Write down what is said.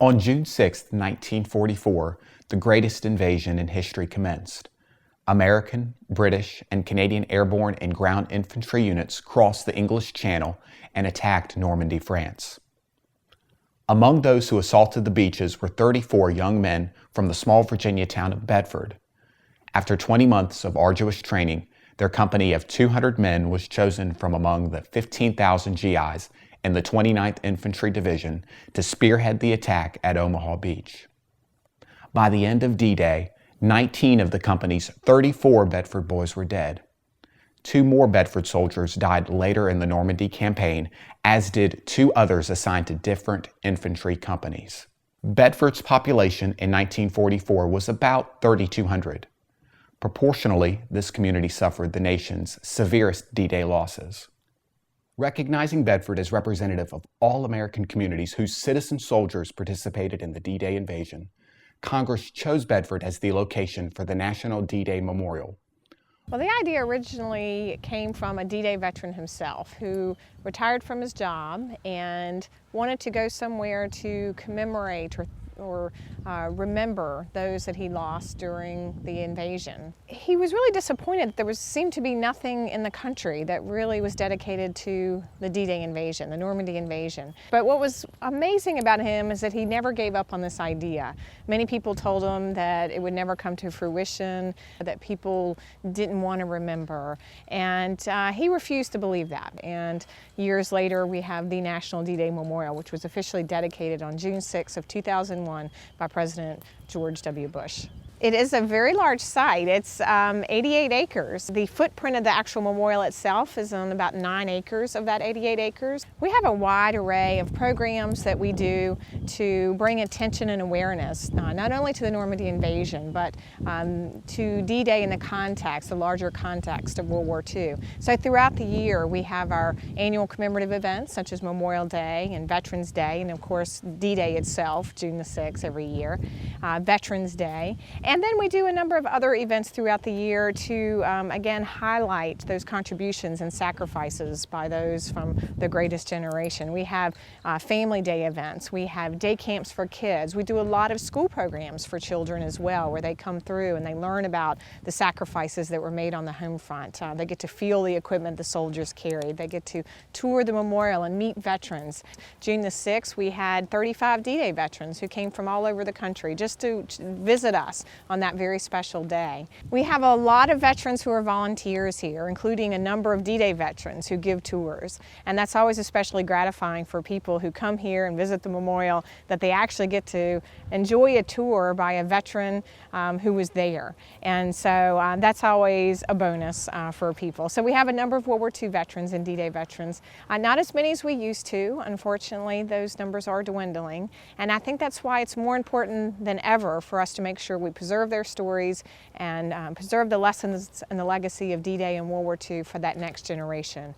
On June 6, 1944, the greatest invasion in history commenced. American, British, and Canadian airborne and ground infantry units crossed the English Channel and attacked Normandy, France. Among those who assaulted the beaches were 34 young men from the small Virginia town of Bedford. After 20 months of arduous training, their company of 200 men was chosen from among the 15,000 GIs in the 29th Infantry Division to spearhead the attack at Omaha Beach. By the end of D-Day, 19 of the company's 34 Bedford boys were dead. 2 more Bedford soldiers died later in the Normandy campaign, as did 2 others assigned to different infantry companies. Bedford's population in 1944 was about 3,200. Proportionally, this community suffered the nation's severest D-Day losses. Recognizing Bedford as representative of all American communities whose citizen soldiers participated in the D-Day invasion, Congress chose Bedford as the location for the National D-Day Memorial. Well, the idea originally came from a D-Day veteran himself who retired from his job and wanted to go somewhere to commemorate or remember those that he lost during the invasion. He was really disappointed that there seemed to be nothing in the country that really was dedicated to the D-Day invasion, the Normandy invasion. But what was amazing about him is that he never gave up on this idea. Many people told him that it would never come to fruition, that people didn't want to remember, and he refused to believe that. And years later, we have the National D-Day Memorial, which was officially dedicated on June 6 of 2001 by President George W. Bush. It is a very large site. It's 88 acres. The footprint of the actual memorial itself is on about 9 acres of that 88 acres. We have a wide array of programs that we do to bring attention and awareness, not only to the Normandy invasion, but to D-Day in the larger context of World War II. So throughout the year, we have our annual commemorative events, such as Memorial Day and Veterans Day, and of course, D-Day itself, June the 6th every year, Veterans Day. And then we do a number of other events throughout the year to, again, highlight those contributions and sacrifices by those from the greatest generation. We have family day events. We have day camps for kids. We do a lot of school programs for children as well, where they come through and they learn about the sacrifices that were made on the home front. They get to feel the equipment the soldiers carried. They get to tour the memorial and meet veterans. June the 6th, we had 35 D-Day veterans who came from all over the country just to visit us on that very special day. We have a lot of veterans who are volunteers here, including a number of D-Day veterans who give tours. And that's always especially gratifying for people who come here and visit the memorial, that they actually get to enjoy a tour by a veteran who was there. And so that's always a bonus for people. So we have a number of World War II veterans and D-Day veterans. Not as many as we used to. Unfortunately, those numbers are dwindling. And I think that's why it's more important than ever for us to make sure we preserve their stories and preserve the lessons and the legacy of D-Day and World War II for that next generation.